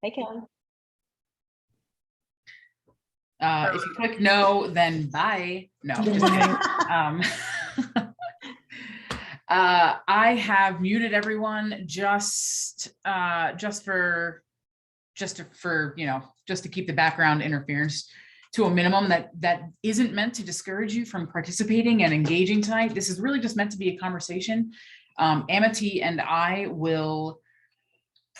Hey, Kelly. If you click no, then bye. No, just kidding. I have muted everyone just for just to keep the background interference to a minimum that isn't meant to discourage you from participating and engaging tonight. This is really just meant to be a conversation. Amity and I will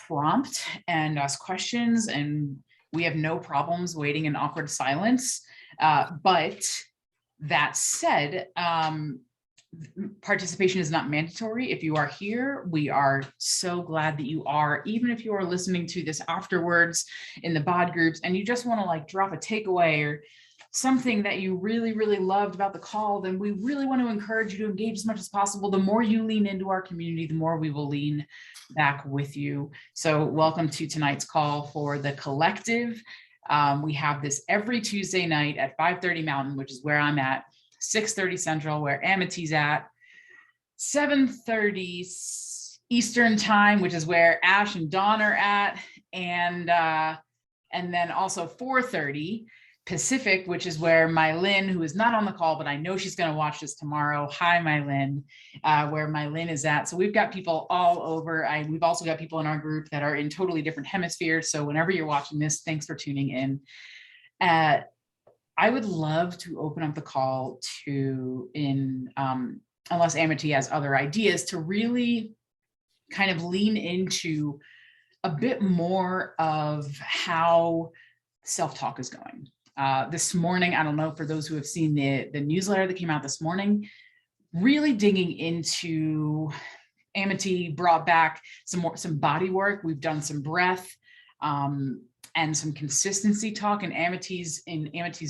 prompt and ask questions, and we have no problems waiting in awkward silence. But that said, participation is not mandatory. If you are here, we are so glad that you are. Even if you are listening to this afterwards in the bod groups and you just want to like drop a takeaway or something that you really, really loved about the call, then we really want to encourage you to engage as much as possible. The more you lean into our community, the more we will lean back with you. So welcome to tonight's call for the collective. We have this every Tuesday night at 5:30 Mountain, which is where I'm at, 6:30 Central, where Amity's at, 7:30 Eastern time, which is where Ash and Dawn are at, and then also 4:30 Pacific, which is where Mylin, who is not on the call, but I know she's going to watch this tomorrow. Hi, Mylin, where Mylin is at. So we've got people all over. We've also got people in our group that are in totally different hemispheres. So whenever you're watching this, thanks for tuning in. I would love to open up the call to, unless Amity has other ideas, to really kind of lean into a bit more of how self-talk is going. This morning, I don't know, for those who have seen the newsletter that came out this morning, really digging into, Amity brought back some body work. We've done some breath and some consistency talk in Amity's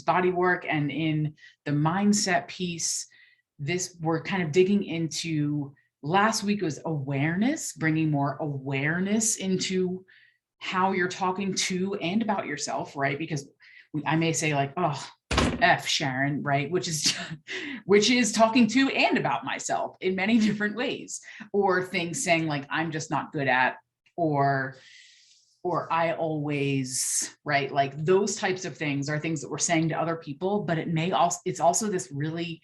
body work, and in the mindset piece. We're kind of digging into, last week was awareness, bringing more awareness into how you're talking to and about yourself, right? Because I may say like, oh, F Sharon, right? Which is talking to and about myself in many different ways, or things saying like, I'm just not good at, or I always, right? Like those types of things are things that we're saying to other people, but it's also this really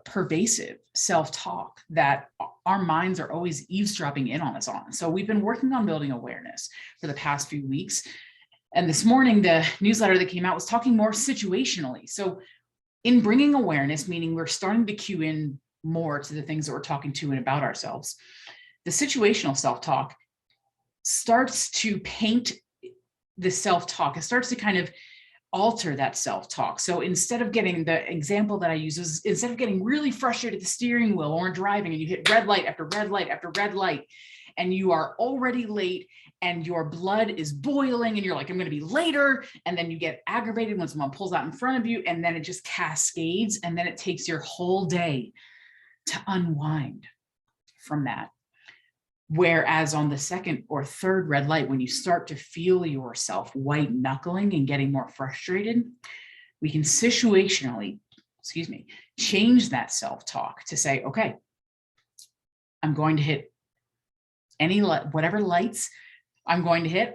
pervasive self-talk that our minds are always eavesdropping in on us on. So we've been working on building awareness for the past few weeks. And this morning, the newsletter that came out was talking more situationally. So in bringing awareness, meaning we're starting to cue in more to the things that we're talking to and about ourselves, the situational self-talk starts to paint the self-talk. It starts to kind of alter that self-talk. So instead of getting, the example that I use is, instead of getting really frustrated at the steering wheel or driving and you hit red light after red light after red light, and you are already late and your blood is boiling and you're like, I'm going to be later. And then you get aggravated when someone pulls out in front of you, and then it just cascades. And then it takes your whole day to unwind from that. Whereas on the second or third red light, when you start to feel yourself white knuckling and getting more frustrated, we can situationally, change that self-talk to say, okay, I'm going to hit whatever lights I'm going to hit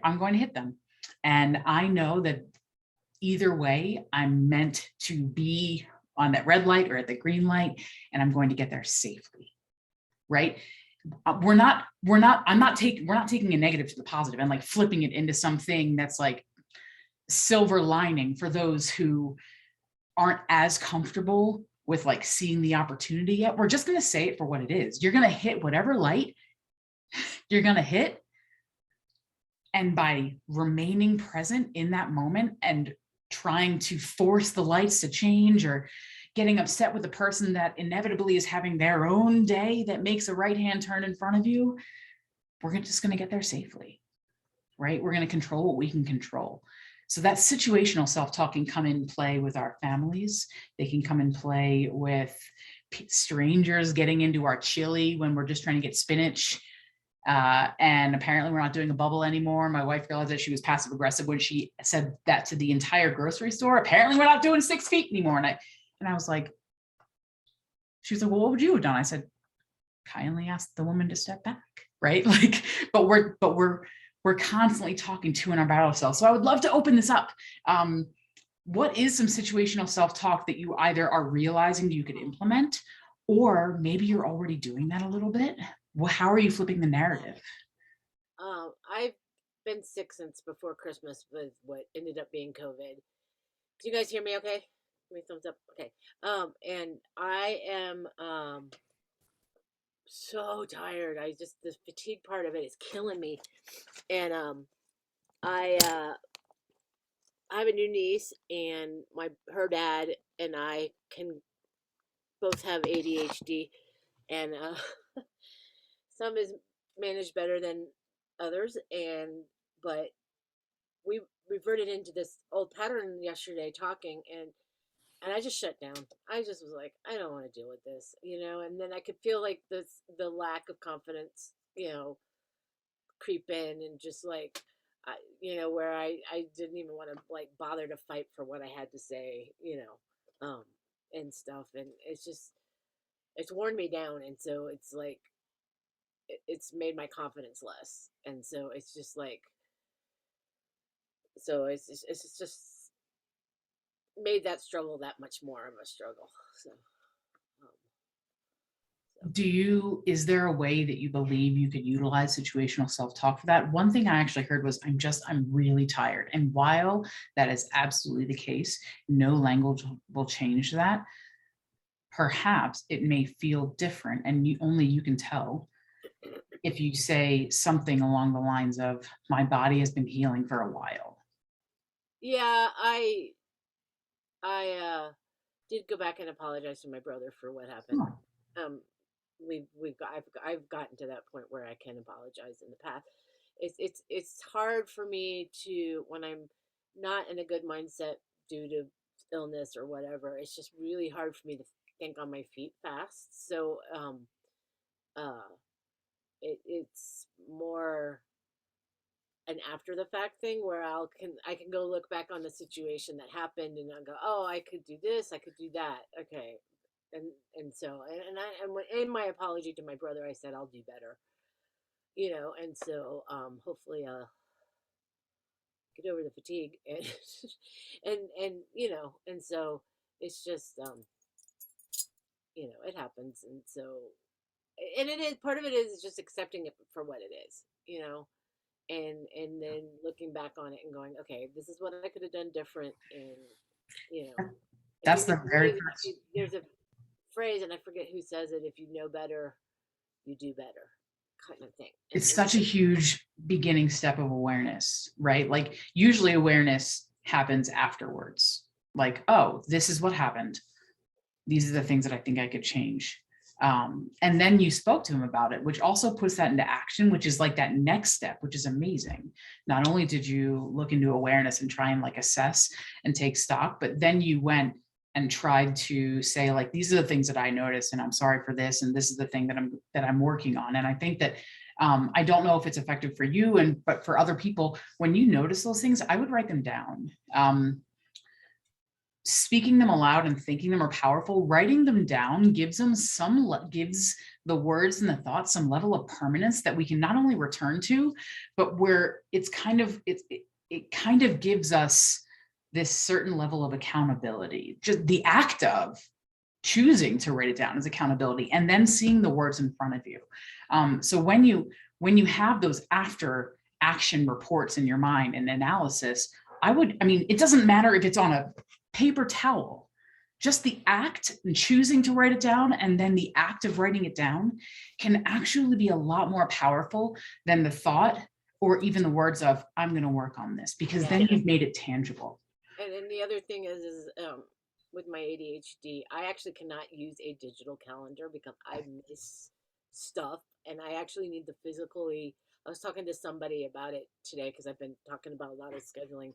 them. And I know that either way, I'm meant to be on that red light or at the green light, and I'm going to get there safely, right? We're not taking a negative to the positive and like flipping it into something that's like silver lining for those who aren't as comfortable with like seeing the opportunity yet. We're just going to say it for what it is. You're going to hit whatever light you're going to hit. And by remaining present in that moment and trying to force the lights to change, or getting upset with the person that inevitably is having their own day that makes a right-hand turn in front of you, we're just going to get there safely, right? We're going to control what we can control. So that situational self-talk can come in play with our families. They can come in play with strangers getting into our chili when we're just trying to get spinach. And apparently we're not doing a bubble anymore. My wife realized that she was passive aggressive when she said that to the entire grocery store. Apparently we're not doing 6 feet anymore. And I was like, she was like, well, what would you have done? I said, kindly ask the woman to step back, right? Like, but we're we're constantly talking to and about ourselves. So I would love to open this up. What is some situational self-talk that you either are realizing you could implement, or maybe you're already doing that a little bit? Well, how are you flipping the narrative? I've been sick since before Christmas with what ended up being COVID. Do you guys hear me okay? Give me a thumbs up. Okay. And I am so tired. The fatigue part of it is killing me. And I I have a new niece, and her dad and I can both have ADHD, and some is managed better than others, but we reverted into this old pattern yesterday talking, and I just shut down. I just was like, I don't want to deal with this, and then I could feel like the lack of confidence, creep in, and just like where I didn't even want to like bother to fight for what I had to say, and stuff, and it's worn me down, and so it's like it's made my confidence less, and so it's just like it's just made that struggle that much more of a struggle. Is there a way that you believe you could utilize situational self-talk for that? One thing I actually heard was, I'm really tired. And while that is absolutely the case, no language will change that. Perhaps it may feel different, and only you can tell if you say something along the lines of, my body has been healing for a while. Yeah, I did go back and apologize to my brother for what happened. Oh, I've gotten to that point where I can apologize in the past. It's hard for me to, when I'm not in a good mindset due to illness or whatever. It's just really hard for me to think on my feet fast. So uh it's more an after the fact thing where I can go look back on the situation that happened, and I'll go, oh, I could do this, I could do that. Okay. And so, in my apology to my brother, I said I'll do better, and so hopefully get over the fatigue, and and so it's just it happens, and so, and it is, part of it is just accepting it for what it is, and then looking back on it and going, okay, this is what I could have done different. And you know if that's you the very first. there's a phrase, and I forget who says it: if you know better, you do better, kind of thing. It's such a huge beginning step of awareness, right? Like, usually awareness happens afterwards. Like, oh, this is what happened. These are the things that I think I could change. And then you spoke to him about it, which also puts that into action, which is like that next step, which is amazing. Not only did you look into awareness and try and like assess and take stock, but then you went and tried to say, like, these are the things that I noticed, and I'm sorry for this, and this is the thing that I'm working on. And I think that I don't know if it's effective for you, but for other people, when you notice those things, I would write them down. Speaking them aloud and thinking them are powerful. Writing them down gives gives the words and the thoughts some level of permanence that we can not only return to, but where it kind of gives us this certain level of accountability. Just the act of choosing to write it down is accountability, and then seeing the words in front of you. So when you have those after action reports in your mind and analysis, it doesn't matter if it's on a paper towel, just the act and choosing to write it down, and then the act of writing it down can actually be a lot more powerful than the thought or even the words of, I'm going to work on this, because then you've made it tangible. And then the other thing is with my ADHD, I actually cannot use a digital calendar because I miss stuff, and I actually need to physically. I was talking to somebody about it today because I've been talking about a lot of scheduling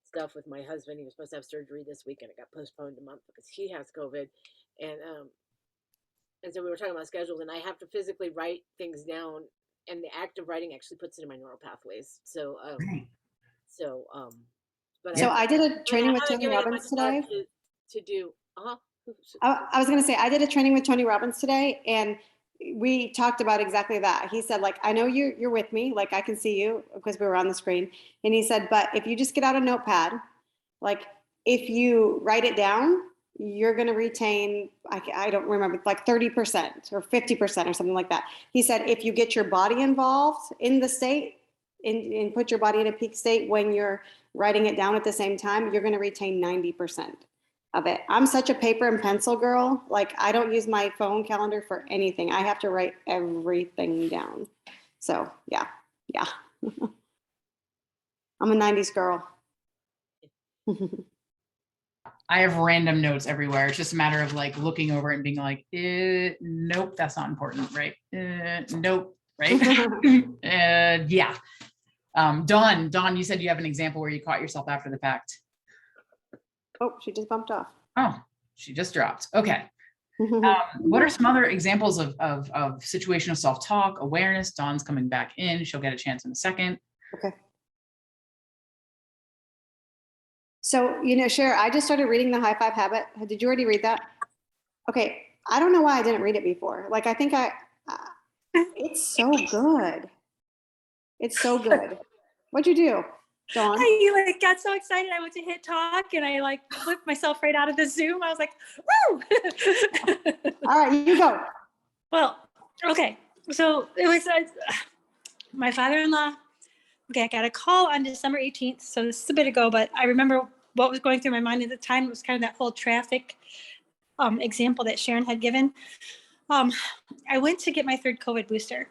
stuff with my husband. He was supposed to have surgery this week, and it got postponed a month because he has COVID, and so we were talking about schedules, and I have to physically write things down, and the act of writing actually puts it in my neural pathways. Right. So but So I did a training with haven't Tony given it much Robbins thought today. to do. I was going to say, I did a training with Tony Robbins today, and we talked about exactly that. He said, like, I know you're with me, like I can see you because we were on the screen. And he said, but if you just get out a notepad, like if you write it down, you're going to retain, I don't remember, like 30% or 50% or something like that. He said, if you get your body involved in the state and put your body in a peak state when you're writing it down at the same time, you're going to retain 90% of it. I'm such a paper and pencil girl. Like I don't use my phone calendar for anything. I have to write everything down. So yeah. I'm a 90s girl. I have random notes everywhere. It's just a matter of like looking over and being like, nope, that's not important, right? Nope, right? Yeah. Dawn, you said you have an example where you caught yourself after the fact. Oh, she just bumped off. Oh, she just dropped. Okay. What are some other examples of situational self-talk, awareness? Dawn's coming back in. She'll get a chance in a second. Okay. So, Cher, I just started reading The High Five Habit. Did you already read that? Okay. I don't know why I didn't read it before. Like, I think it's so good. It's so good. What'd you do, Dawn? I got so excited. I went to hit talk and I flipped myself right out of the Zoom. I was like, woo! All right, you go. Well, okay. So it was my father-in-law. Okay, I got a call on December 18th. So this is a bit ago, but I remember what was going through my mind at the time. It was kind of that whole traffic example that Sharon had given. I went to get my third COVID booster.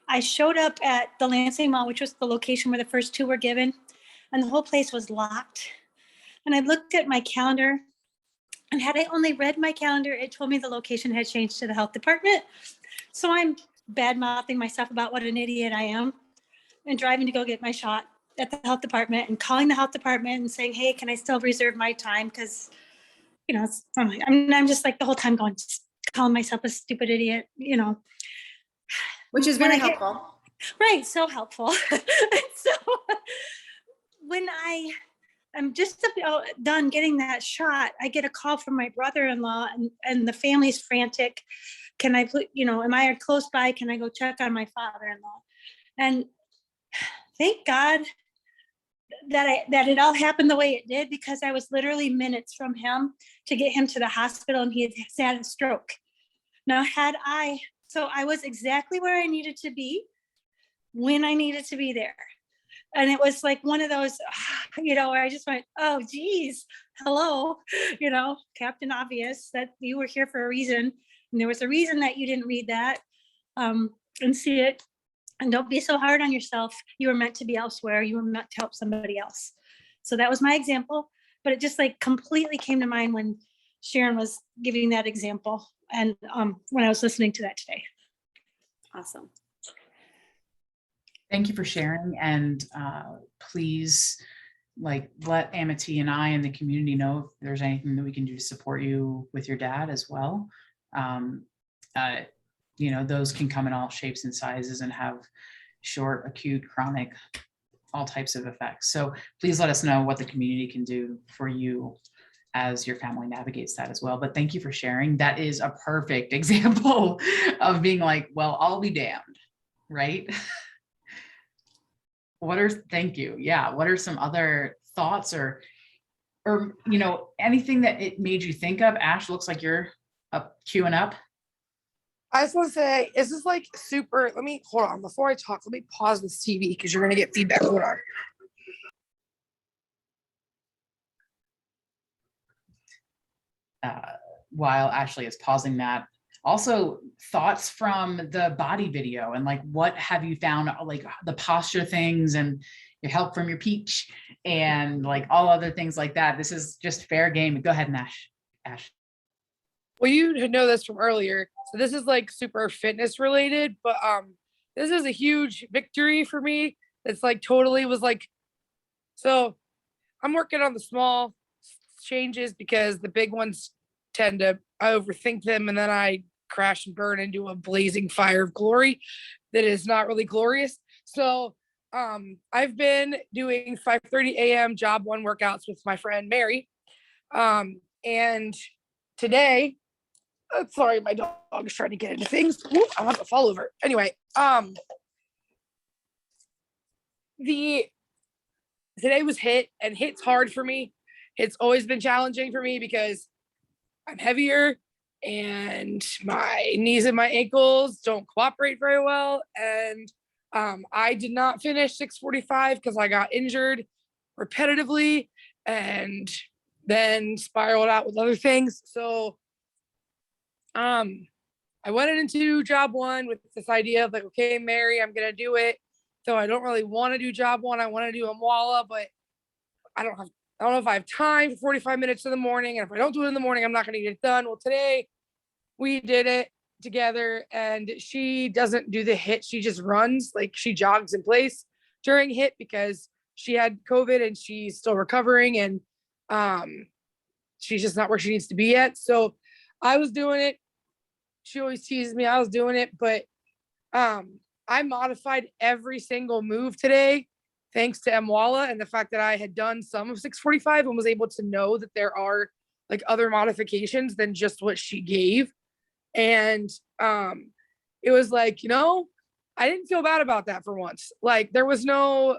I showed up at the Lansing Mall, which was the location where the first two were given, and the whole place was locked. And I looked at my calendar, and had I only read my calendar, it told me the location had changed to the health department. So I'm bad-mouthing myself about what an idiot I am and driving to go get my shot at the health department and calling the health department and saying, hey, can I still reserve my time? Because, I'm just like the whole time going, calling myself a stupid idiot, Which is very helpful. Right, so helpful. So when I'm just about done getting that shot, I get a call from my brother-in-law and the family's frantic. Can I put, am I close by? Can I go check on my father-in-law? And thank God that it all happened the way it did, because I was literally minutes from him to get him to the hospital, and he had had a stroke. Now, so I was exactly where I needed to be when I needed to be there. And it was like one of those, where I just went, oh, geez, hello, Captain Obvious, that you were here for a reason. And there was a reason that you didn't read that and see it. And don't be so hard on yourself. You were meant to be elsewhere. You were meant to help somebody else. So that was my example. But it just completely came to mind when Sharon was giving that example. And when I was listening to that today. Awesome. Thank you for sharing. And please let Amity and I and the community know if there's anything that we can do to support you with your dad as well. Those can come in all shapes and sizes and have short, acute, chronic, all types of effects. So please let us know what the community can do for you as your family navigates that as well. But thank you for sharing. That is a perfect example of being like, well, I'll be damned, right? Thank you. Yeah. What are some other thoughts or anything that it made you think of? Ash, looks like you're queuing up. I just want to say, this is super, hold on, before I talk, let me pause this TV because you're going to get feedback. Hold on. While Ashley is pausing that, also thoughts from the body video and what have you found, the posture things and your help from your peach and all other things like that. This is just fair game. Go ahead, Ash. Well, you know this from earlier. So this is super fitness related, but this is a huge victory for me. It's totally was so I'm working on the small changes because the big ones I overthink them, and then I crash and burn into a blazing fire of glory that is not really glorious. So I've been doing 5:30 a.m. job one workouts with my friend Mary. And today Sorry, my dog is trying to get into things. Ooh, I'm about to fall over. Anyway, the today was hit, and hit's hard for me. It's always been challenging for me because I'm heavier and my knees and my ankles don't cooperate very well. And I did not finish 6:45 because I got injured repetitively and then spiraled out with other things. So I went into job one with this idea of like, okay, Mary, I'm gonna do it. So I don't really want to do job one. I want to do Amwala, but I don't know if I have time for 45 minutes in the morning. And if I don't do it in the morning, I'm not going to get it done. Well, today we did it together, and she doesn't do the hit. She just runs, like she jogs in place during hit because she had COVID and she's still recovering, and she's just not where she needs to be yet. So I was doing it. She always teases me I was doing it, but I modified every single move today thanks to Mwala and the fact that I had done some of 6:45 and was able to know that there are like other modifications than just what she gave. And it was like, I didn't feel bad about that for once. Like there was no,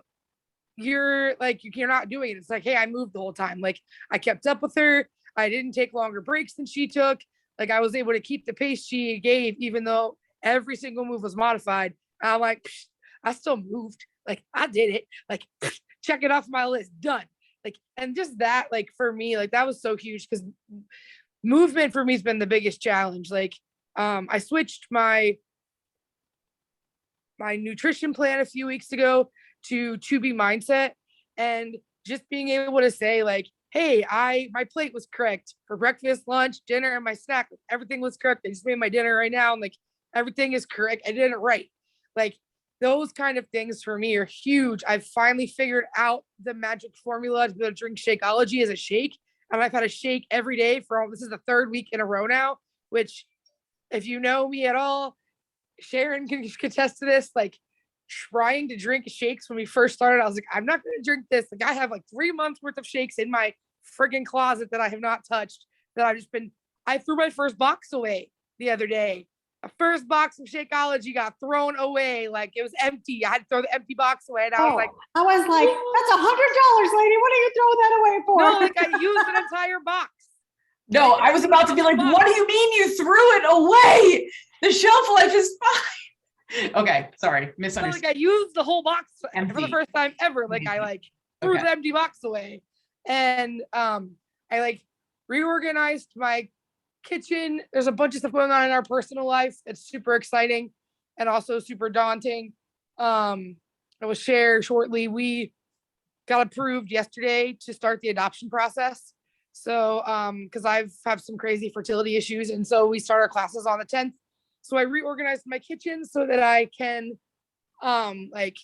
you're not doing it. It's like, hey, I moved the whole time. Like I kept up with her. I didn't take longer breaks than she took. Like I was able to keep the pace she gave, even though every single move was modified. I'm like, I still moved. Like I did it. Like check it off my list. Done. Like, and just that, like for me, like that was so huge because movement for me has been the biggest challenge. Like I switched my nutrition plan a few weeks ago to be mindset, and just being able to say like, hey, my plate was correct for breakfast, lunch, dinner, and my snack. Everything was correct. I just made my dinner right now, and like everything is correct. I did it right. Like those kind of things for me are huge. I've finally figured out the magic formula to be able to drink Shakeology as a shake. And I've had a shake every day this is the third week in a row now, which if you know me at all, Sharon can attest to this. Like trying to drink shakes when we first started, I was like, I'm not going to drink this. Like I have like 3 months worth of shakes in my friggin' closet that I have not touched, that I threw my first box away the other day. A first box of Shakeology got thrown away. Like it was empty. I had to throw the empty box away. And I was like, I was like, that's $100, lady. What are you throwing that away for? no, like I used an entire box. No, I was about to be like, what do you mean you threw it away? The shelf life is fine. Okay, sorry, misunderstood. Like I used the whole box for the Empty. first time ever. Like I threw Okay. the empty box away. And I like reorganized my kitchen. There's a bunch of stuff going on in our personal life. It's super exciting and also super daunting. I will share shortly. We got approved yesterday to start the adoption process. So because I've have some crazy fertility issues, and so we start our classes on the 10th. So I reorganized my kitchen so that I can like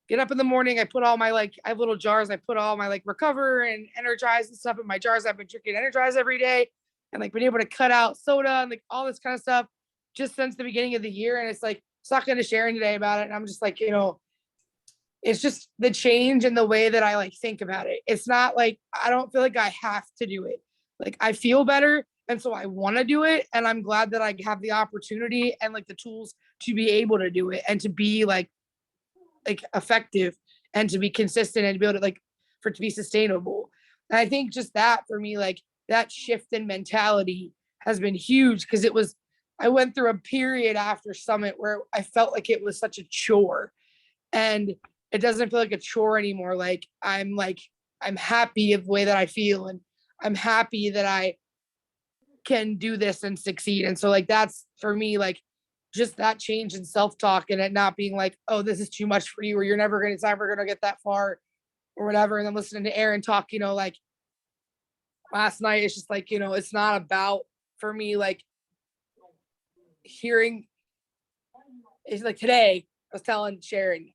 get up in the morning. I put all my I have little jars. I put all my Recover and Energize and stuff in my jars. I've been drinking Energize every day, and like been able to cut out soda and like all this kind of stuff just since the beginning of the year. And it's like talking to Sharon today about it, and I'm just like, it's just the change in the way that I think about it. It's not like I don't feel like I have to do it. Like I feel better, and so I want to do it, and I'm glad that I have the opportunity and the tools to be able to do it and to be like effective and to be consistent and to be able to for it to be sustainable. And I think just that for me, that shift in mentality has been huge, because I went through a period after Summit where I felt like it was such a chore, and it doesn't feel like a chore anymore. I'm happy of the way that I feel, and I'm happy that I can do this and succeed. And so that's for me, just that change in self-talk, and it not being like, oh, this is too much for you, or it's never going to get that far or whatever. And then listening to Aaron talk, last night, it's just it's not about, for me, hearing, it's today I was telling Sharon,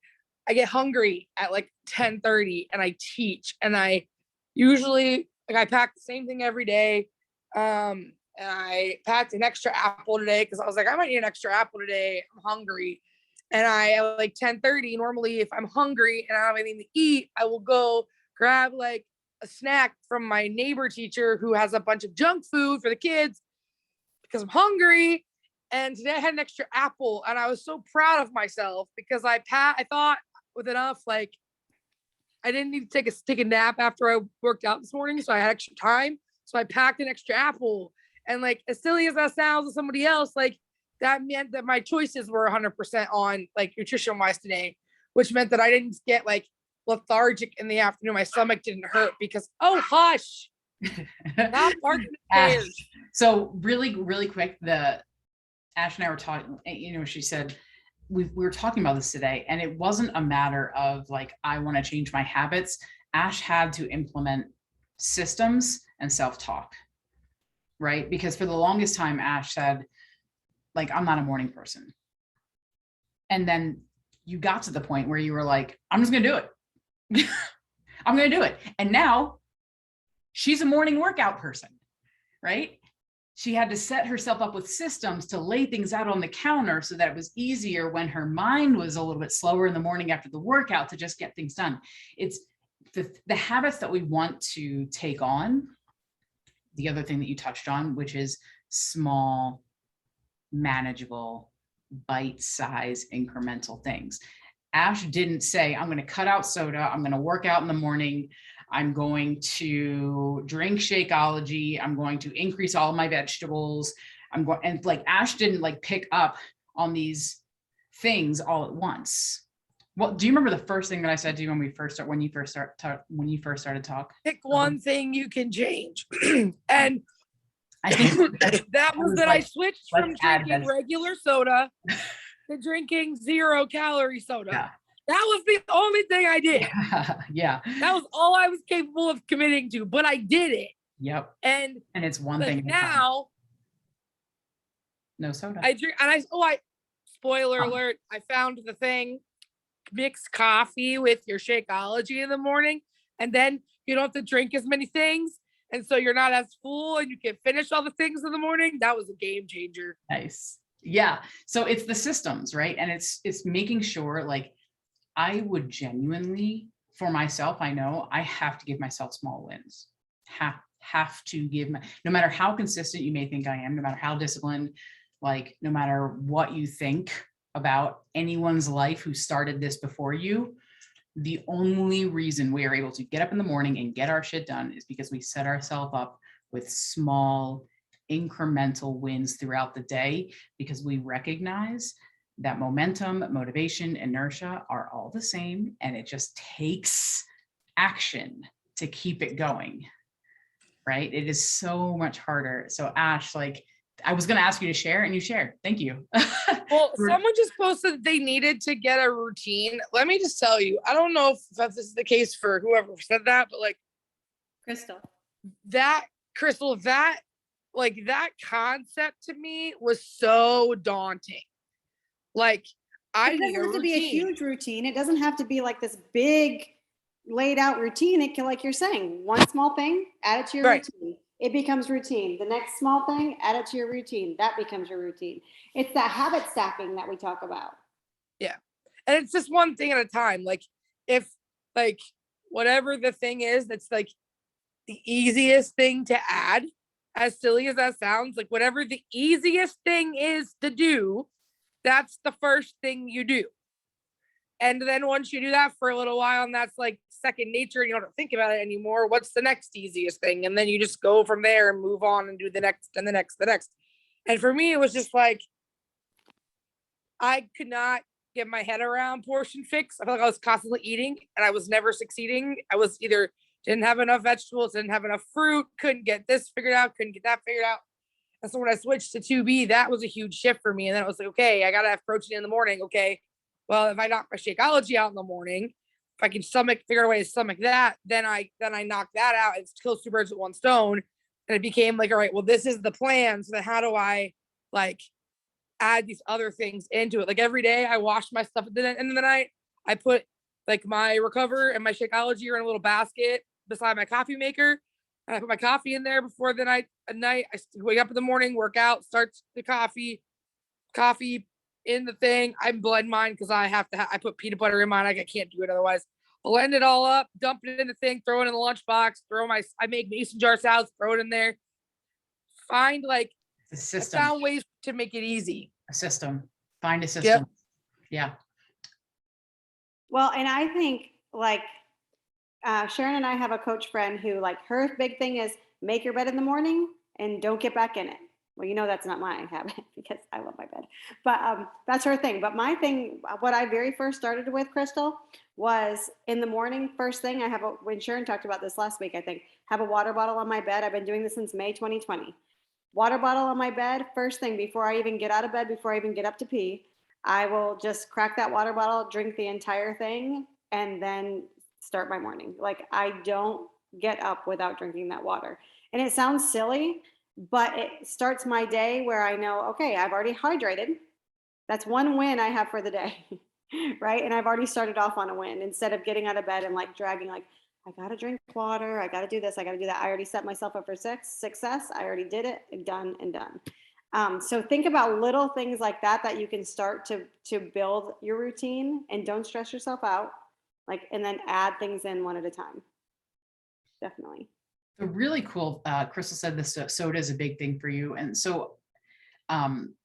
I get hungry at 10:30 and I teach, and I usually I pack the same thing every day. And I packed an extra apple today because I was like, I might need an extra apple today. I'm hungry. And I at 10:30, normally if I'm hungry and I don't have anything to eat, I will go grab a snack from my neighbor teacher who has a bunch of junk food for the kids, because I'm hungry. And today I had an extra apple and I was so proud of myself because I thought with enough, like I didn't need to take a nap after I worked out this morning. So I had extra time. So I packed an extra apple. And like, as silly as that sounds to somebody else, like that meant that my choices were 100% on like nutrition wise today, which meant that I didn't get like lethargic in the afternoon. My stomach didn't hurt because, oh, hush, not barking Ash, bears. so really, really quick, Ash and I were talking, she said, we were talking about this today, and it wasn't a matter of like, I want to change my habits. Ash had to implement systems and self-talk, right? Because for the longest time, Ash said, like, I'm not a morning person. And then you got to the point where you were like, I'm just going to do it. I'm going to do it. And now she's a morning workout person, right? She had to set herself up with systems to lay things out on the counter so that it was easier when her mind was a little bit slower in the morning after the workout to just get things done. It's the habits that we want to take on. The other thing that you touched on, which is small, manageable, bite-size, incremental things. Ash didn't say, I'm going to cut out soda. I'm going to work out in the morning. I'm going to drink Shakeology. I'm going to increase all my vegetables. And like Ash didn't like pick up on these things all at once. Well, do you remember the first thing that I said to you when you first started talk? Pick one thing you can change. And I think that was that I switched from drinking that. regular soda to drinking 0-calorie soda. Yeah. That was the only thing I did. Yeah. That was all I was capable of committing to, but I did it. Yep. And it's one like thing. now, no soda. I drink, and spoiler alert, I found the thing, mix coffee with your Shakeology in the morning, and then you don't have to drink as many things. And so you're not as full and you can finish all the things in the morning. That was a game changer. Nice. Yeah. So it's the systems, right? And it's making sure, like, I would genuinely, for myself, I know I have to give myself small wins. Have to give no matter how consistent you may think I am, no matter how disciplined, like no matter what you think about anyone's life who started this before you, the only reason we are able to get up in the morning and get our shit done is because we set ourselves up with small incremental wins throughout the day, because we recognize that momentum, motivation, inertia are all the same, and it just takes action to keep it going, right? It is so much harder. So Ash, like, I was going to ask you to share and you shared. Thank you. Well, someone just posted that they needed to get a routine. Let me just tell you, I don't know if this is the case for whoever said that, but like Crystal. Crystal, that concept to me was so daunting. Like, I It need doesn't a have to be a routine. huge routine. It doesn't have to be like this big laid out routine. It can, like you're saying, one small thing, add it to your Right. routine. It becomes routine. The next small thing, add it to your routine. That becomes your routine. It's that habit stacking that we talk about. Yeah. And it's just one thing at a time. Like, if like whatever the thing is, that's like the easiest thing to add, as silly as that sounds, like whatever the easiest thing is to do, that's the first thing you do. And then once you do that for a little while, and that's like second nature, and you don't think about it anymore, what's the next easiest thing? And then you just go from there and move on and do the next and the next. And for me, it was just like, I could not get my head around portion fix. I felt like I was constantly eating and I was never succeeding. I was either didn't have enough vegetables, didn't have enough fruit, couldn't get this figured out, couldn't get that figured out. And so when I switched to 2B, that was a huge shift for me. And then it was like, okay, I got to have protein in the morning. Okay, well, if I knock my Shakeology out in the morning, if I can figure out a way to stomach that, then I knock that out. It's kills two birds with one stone. And it became like, all right, well, this is the plan. So then how do I like add these other things into it? Like every day I wash my stuff at the end of the night. I put like my Recover and my Shakeology are in a little basket beside my coffee maker. And I put my coffee in there before the night. At night, I wake up in the morning, work out, start the coffee in the thing. I blend mine because I have to. I put peanut butter in mine. I can't do it otherwise. Blend it all up, dump it in the thing, throw it in the lunchbox. I make mason jar salads, throw it in there. Find like The I system, found ways to make it easy. a system, find a system. Yeah. Well, and I think like Sharon and I have a coach friend who like her big thing is make your bed in the morning and don't get back in it. Well, you know, that's not my habit because I love my bed, but that's her thing. But my thing, what I very first started with, Crystal, was in the morning, first thing I have, when Sharon talked about this last week, I think, have a water bottle on my bed. I've been doing this since May 2020. Water bottle on my bed, first thing, before I even get out of bed, before I even get up to pee, I will just crack that water bottle, drink the entire thing, and then start my morning. Like I don't get up without drinking that water. And it sounds silly, but it starts my day where I know, okay, I've already hydrated. That's one win I have for the day. Right. And I've already started off on a win instead of getting out of bed and like dragging, like, I got to drink water. I got to do this. I got to do that. I already set myself up for success. I already did it and done and done. So think about little things like that that you can start to build your routine and don't stress yourself out. Like, and then add things in one at a time. Definitely. The really cool, Crystal said this soda is a big thing for you. And so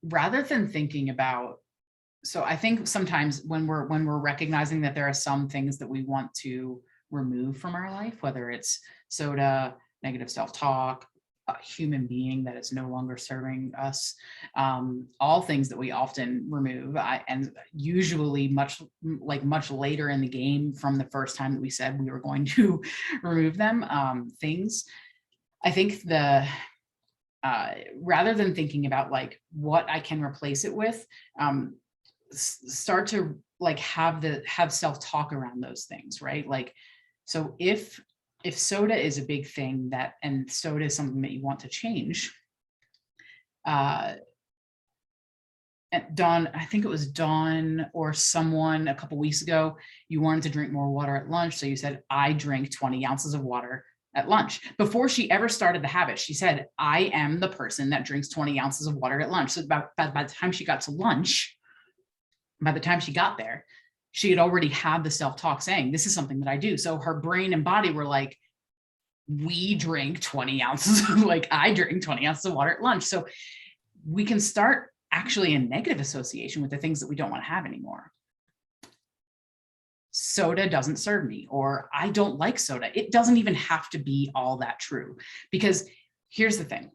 rather than thinking about, so I think sometimes when we're recognizing that there are some things that we want to remove from our life, whether it's soda, negative self-talk, a human being that is no longer serving us, all things that we often remove, and usually much later in the game from the first time that we said we were going to remove them, things. I think rather than thinking about like what I can replace it with, start to like have self-talk around those things, right? Like, so if soda is a big thing and soda is something that you want to change, Dawn, I think it was Dawn or someone a couple weeks ago, you wanted to drink more water at lunch. So you said, I drink 20 ounces of water at lunch. Before she ever started the habit, she said, I am the person that drinks 20 ounces of water at lunch. So by the time she got to lunch, by the time she got there, she had already had the self-talk saying, this is something that I do. So her brain and body were like, we drink 20 ounces, like I drink 20 ounces of water at lunch. So we can start actually a negative association with the things that we don't want to have anymore. Soda doesn't serve me, or I don't like soda. It doesn't even have to be all that true, because here's the thing.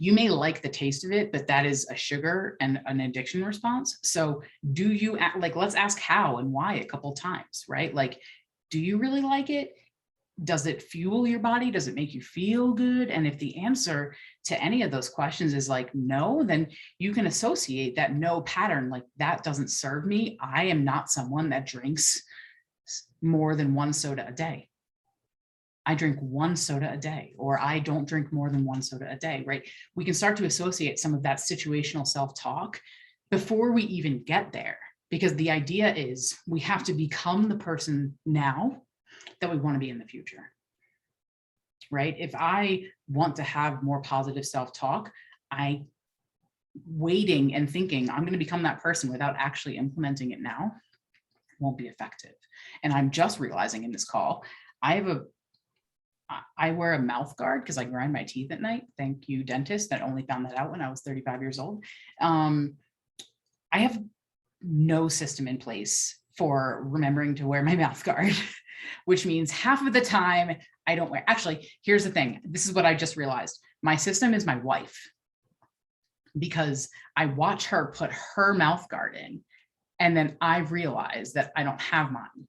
You may like the taste of it, but that is a sugar and an addiction response. So do you like, let's ask how and why a couple times, right? Like, do you really like it? Does it fuel your body? Does it make you feel good? And if the answer to any of those questions is like no, then you can associate that no pattern, like that doesn't serve me. I am not someone that drinks more than one soda a day. I drink one soda a day, or I don't drink more than one soda a day, right? We can start to associate some of that situational self-talk before we even get there, because the idea is we have to become the person now that we want to be in the future, right? If I want to have more positive self-talk, waiting and thinking I'm going to become that person without actually implementing it now won't be effective. And I'm just realizing in this call, I wear a mouth guard because I grind my teeth at night. Thank you, dentist, that only found that out when I was 35 years old. I have no system in place for remembering to wear my mouth guard, which means half of the time I don't wear. Actually, here's the thing. This is what I just realized. My system is my wife, because I watch her put her mouth guard in, and then I realize that I don't have mine.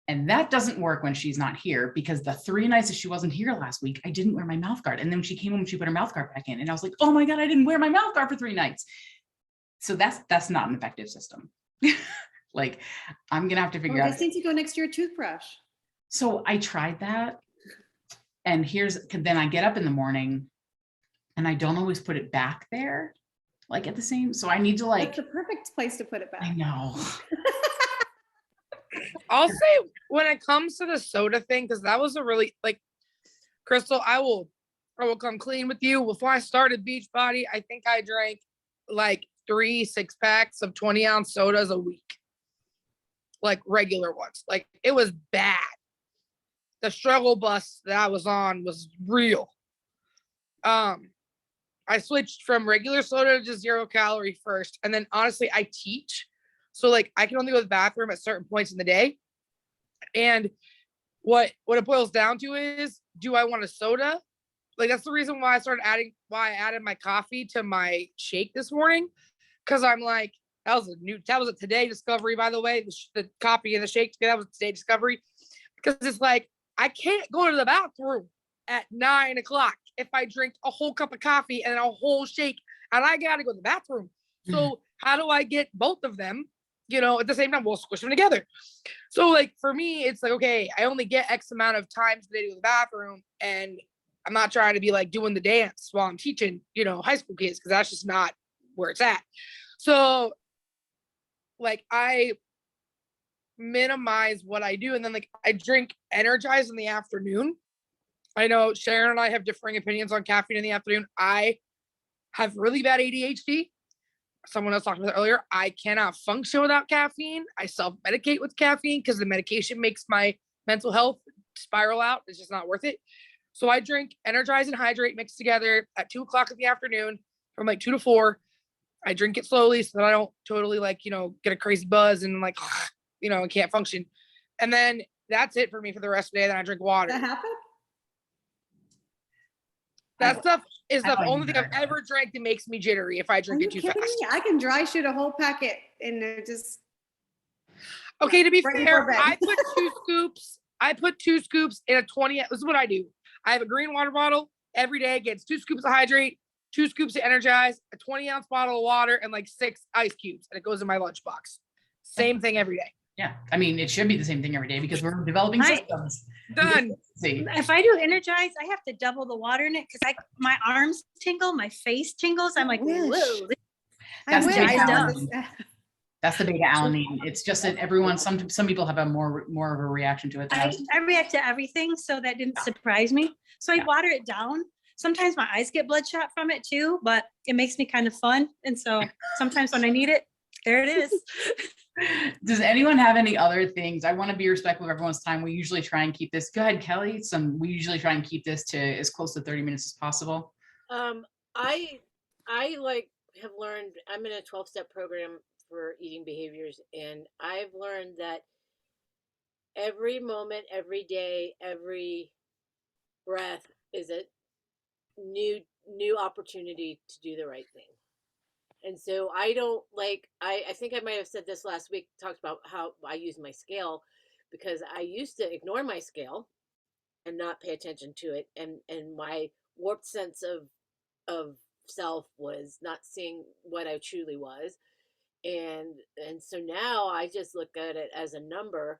And that doesn't work when she's not here, because the 3 nights that she wasn't here last week, I didn't wear my mouth guard. And then when she came home, she put her mouth guard back in, and I was like, oh my God, I didn't wear my mouth guard for 3 nights. So that's not an effective system. Like, I'm going to have to figure out. This needs to go next to your toothbrush. So I tried that. And then I get up in the morning and I don't always put it back there, like at the same. So I need to like. That's the perfect place to put it back. I know. I'll say when it comes to the soda thing, because that was a really like, Crystal, I will come clean with you. Before I started Beachbody, I think I drank like 3 6-packs of 20-ounce sodas a week, like regular ones. Like it was bad. The struggle bus that I was on was real. I switched from regular soda to 0 calorie first. And then honestly, I teach. So like I can only go to the bathroom at certain points in the day. And what it boils down to is, do I want a soda? Like that's the reason why I added my coffee to my shake this morning. Cause I'm like, that was a today discovery, by the way, the coffee and the shake, that was a today discovery. Because it's like, I can't go to the bathroom at 9 o'clock if I drink a whole cup of coffee and a whole shake, and I got to go to the bathroom. So how do I get both of them, at the same time? We'll squish them together. So like for me, it's like, okay, I only get X amount of times a day to go to the bathroom, and I'm not trying to be like doing the dance while I'm teaching, high school kids, because that's just not where it's at. So like I minimize what I do, and then like I drink Energize in the afternoon. I know Sharon and I have differing opinions on caffeine in the afternoon. I have really bad ADHD. Someone else talked about it earlier. I cannot function without caffeine. I self-medicate with caffeine because the medication makes my mental health spiral out. It's just not worth it. So I drink Energize and Hydrate mixed together at 2 o'clock in the afternoon from like 2 to 4. I drink it slowly so that I don't totally like, get a crazy buzz and like, and can't function. And then that's it for me for the rest of the day. Then I drink water. That happen? That stuff is I the don't only thing I've either. ever drank that makes me jittery if I Are drink you it too kidding fast. me? I can dry shoot a whole packet and it just. Okay, to be Right fair, before bed. I put 2 scoops in a 20. This is what I do. I have a green water bottle every day, gets 2 scoops of Hydrate, 2 scoops of Energize, a 20-ounce bottle of water, and like 6 ice cubes, and it goes in my lunchbox. Same thing every day. Yeah, I mean, it should be the same thing every day because we're developing I- systems. Done. See, If I do Energize, I have to double the water in it because my arms tingle, my face tingles. I'm like, Wish. whoa. That's I the wish big I challenge. was- that's the beta alanine. It's just that some people have a more of a reaction to it than others. I react to everything, so that didn't surprise me. So I Yeah. water it down. Sometimes my eyes get bloodshot from it too, but it makes me kind of fun. And so sometimes when I need it, there it is. Does anyone have any other things? I want to be respectful of everyone's time. We usually try and keep this. Go ahead, Kelly. We usually try and keep this to as close to 30 minutes as possible. I like have learned, I'm in a 12-step program for eating behaviors, and I've learned that every moment, every day, every breath is a new opportunity to do the right thing. And so I don't like, I think I might have said this last week, talked about how I use my scale, because I used to ignore my scale and not pay attention to it. And my warped sense of self was not seeing what I truly was. And so now I just look at it as a number,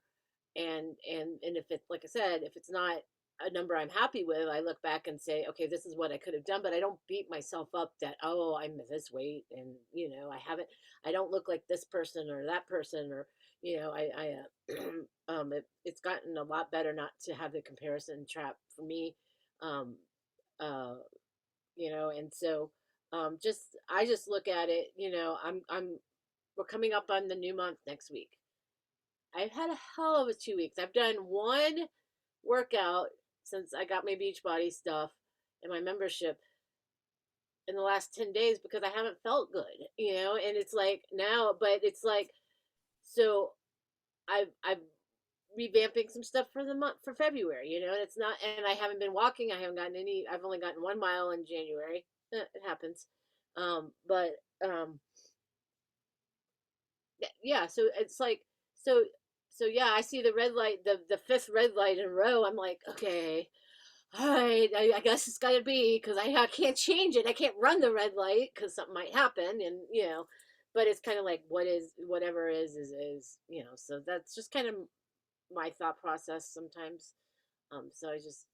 and if it's, like I said, if it's not a number I'm happy with, I look back and say, okay, this is what I could have done, but I don't beat myself up that, oh, I'm this weight, and I don't look like this person or that person, or it's gotten a lot better not to have the comparison trap for me. um and so I just look at it, we're coming up on the new month next week. I've had a hell of a 2 weeks. I've done one workout since I got my Beachbody stuff and my membership in the last 10 days because I haven't felt good, and it's like now, but it's like, so I've revamping some stuff for the month for February, and it's not, and I haven't been walking. I've only gotten 1 mile in January. It happens. But yeah, so it's like, so yeah, I see the red light, the 5th red light in a row. I'm like, okay, all right, I guess it's gotta be, because I can't change it. I can't run the red light because something might happen, and but it's kind of like, whatever is. So that's just kind of my thought process sometimes. So I just,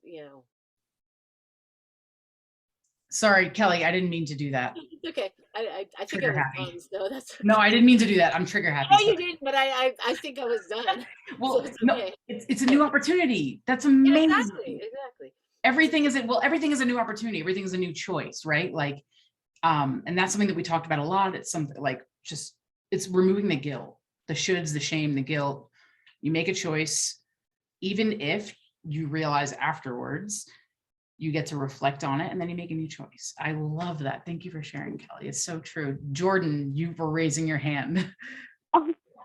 Sorry, Kelly, I didn't mean to do that. it's okay. I think Trigger I was happy. done. So that's No, I didn't mean to do that. I'm trigger happy. no, you didn't. But I think I was done. Well, So it's no, okay. it's a new opportunity. That's Yeah, amazing. exactly. Everything is a new opportunity. Everything is a new choice, right? Like, and that's something that we talked about a lot. It's something like it's removing the guilt, the shoulds, the shame, the guilt. You make a choice, even if you realize afterwards you get to reflect on it, and then you make a new choice. I love that. Thank you for sharing, Kelly. It's so true. Jordan, you were raising your hand.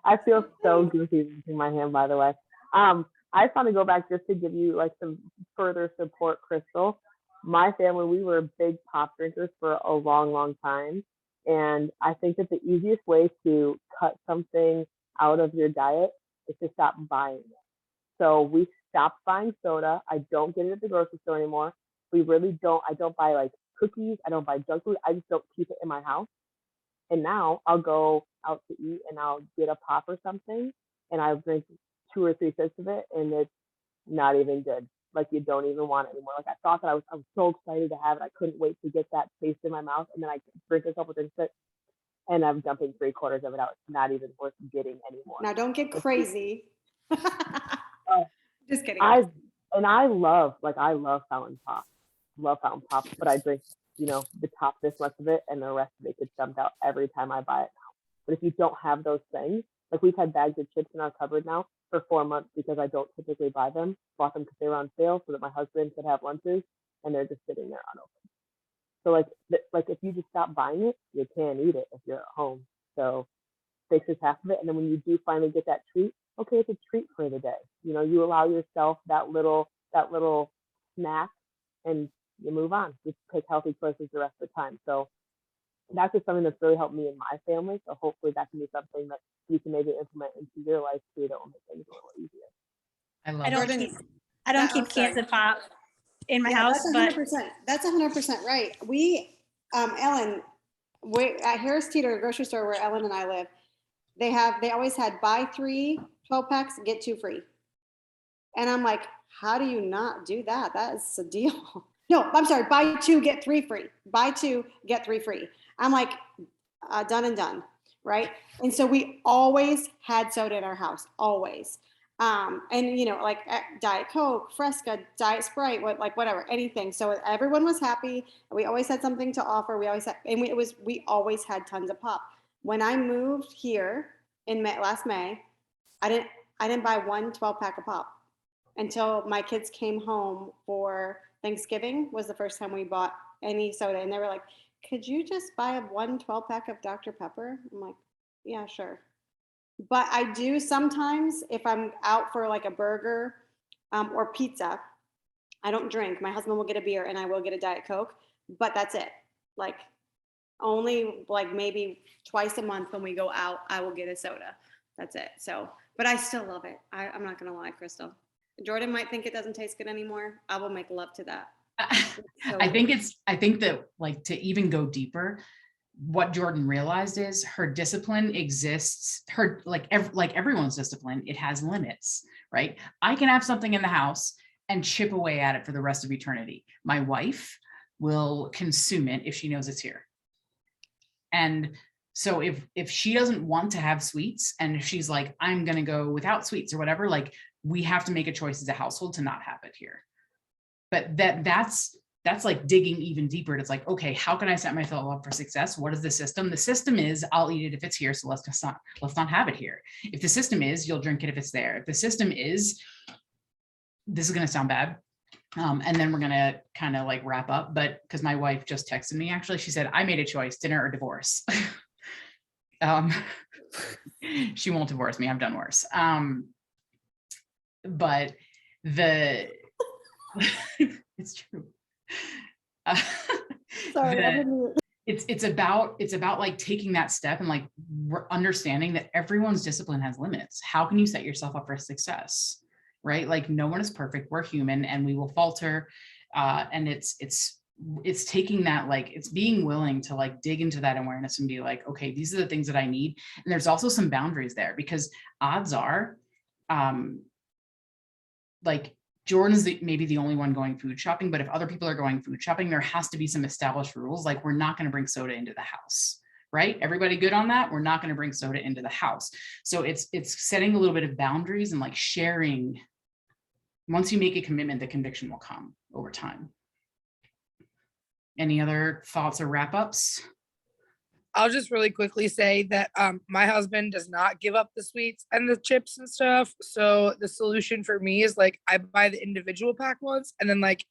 I feel so goofy raising my hand, by the way. I just want to go back just to give you like some further support, Crystal. My family, we were big pop drinkers for a long, long time. And I think that the easiest way to cut something out of your diet is to stop buying it. So we stopped buying soda. I don't get it at the grocery store anymore. We really don't. I don't buy like cookies. I don't buy junk food. I just don't keep it in my house. And now I'll go out to eat and I'll get a pop or something and I'll drink 2 or 3 sips of it and it's not even good. Like you don't even want it anymore. Like I thought that I was so excited to have it. I couldn't wait to get that taste in my mouth. And then I drink a couple drinks of it and I'm dumping 3/4 of it out. It's not even worth getting anymore. Now don't get crazy. Just kidding. I love fountain pop. Love fountain pop, but I drink, the top this much of it and the rest of it gets dumped out every time I buy it now. But if you don't have those things, like we've had bags of chips in our cupboard now for 4 months because I don't typically buy them. Bought them because they were on sale so that my husband could have lunches and they're just sitting there unopened. So like if you just stop buying it, you can eat it if you're at home. So takes is half of it. And then when you do finally get that treat, okay, it's a treat for the day. You allow yourself that little snack and you move on. You take healthy choices the rest of the time. So that's just something that's really helped me and my family. So hopefully that can be something that you can maybe implement into your life too that will make things a little easier. I love I don't that. keep, I don't keep cans of pop in my house, that's but 100%. That's 100% right. We, Ellen, at Harris Teeter grocery store where Ellen and I live, they always had buy 3 12 packs, get 2 free. And I'm like, how do you not do that? That is a deal. No, I'm sorry, buy 2, get 3 free. Buy 2, get 3 free. I'm like, done and done, right? And so we always had soda in our house, always. And like Diet Coke, Fresca, Diet Sprite, whatever, anything. So everyone was happy. We always had something to offer. We always had, and we always had tons of pop. When I moved here in last May, I didn't buy 1 12-pack of pop until my kids came home for Thanksgiving. Was the first time we bought any soda, and they were like, "Could you just buy 1 12-pack of Dr. Pepper?" I'm like, "Yeah, sure." But I do sometimes, if I'm out for like a burger or pizza, I don't drink. My husband will get a beer and I will get a Diet Coke, but that's it. Like only like maybe twice a month when we go out, I will get a soda. That's it. So, but I still love it. I'm not going to lie, Crystal. Jordan might think it doesn't taste good anymore. I will make love to that. So I think that like to even go deeper, what Jordan realized is her discipline exists, like everyone's discipline, it has limits, right? I can have something in the house and chip away at it for the rest of eternity. My wife will consume it if she knows it's here. And so if she doesn't want to have sweets, and if she's like, I'm going to go without sweets or whatever, like we have to make a choice as a household to not have it here. But that's like digging even deeper. It's like, okay, how can I set myself up for success? What is the system? The system is I'll eat it if it's here. So let's not have it here. If the system is you'll drink it if it's there. If the system is, this is going to sound bad. And then we're going to kind of like wrap up, but because my wife just texted me, actually, she said, I made a choice, dinner or divorce. She won't divorce me. I've done worse. But it's true. sorry. It's about like taking that step and like understanding that everyone's discipline has limits. How can you set yourself up for success, right? Like no one is perfect. We're human and we will falter. And it's taking that, like it's being willing to like dig into that awareness and be like, okay, these are the things that I need. And there's also some boundaries there because odds are, like Jordan's maybe the only one going food shopping, but if other people are going food shopping, there has to be some established rules. Like we're not going to bring soda into the house, right? Everybody good on that? We're not going to bring soda into the house. So it's setting a little bit of boundaries and like sharing. Once you make a commitment, the conviction will come over time. Any other thoughts or wrap ups? I'll just really quickly say that my husband does not give up the sweets and the chips and stuff. So the solution for me is like I buy the individual pack ones and then like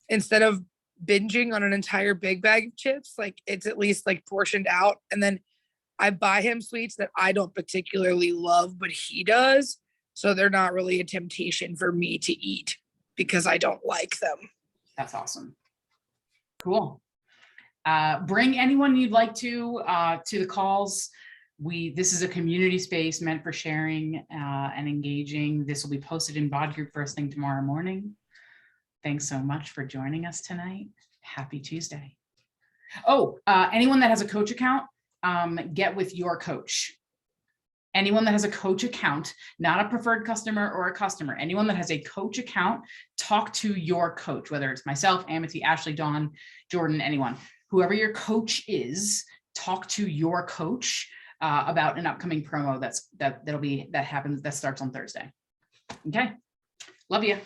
instead of binging on an entire big bag of chips, like it's at least like portioned out. And then I buy him sweets that I don't particularly love, but he does. So they're not really a temptation for me to eat because I don't like them. That's awesome. Cool. Bring anyone you'd like to the calls. This is a community space meant for sharing and engaging. This will be posted in Bod Group first thing tomorrow morning. Thanks so much for joining us tonight. Happy Tuesday. Oh, anyone that has a coach account, get with your coach. Anyone that has a coach account, not a preferred customer or a customer, anyone that has a coach account, talk to your coach, whether it's myself, Amity, Ashley, Dawn, Jordan, anyone. Whoever your coach is, talk to your coach about an upcoming promo that happens, that starts on Thursday. Okay, love you.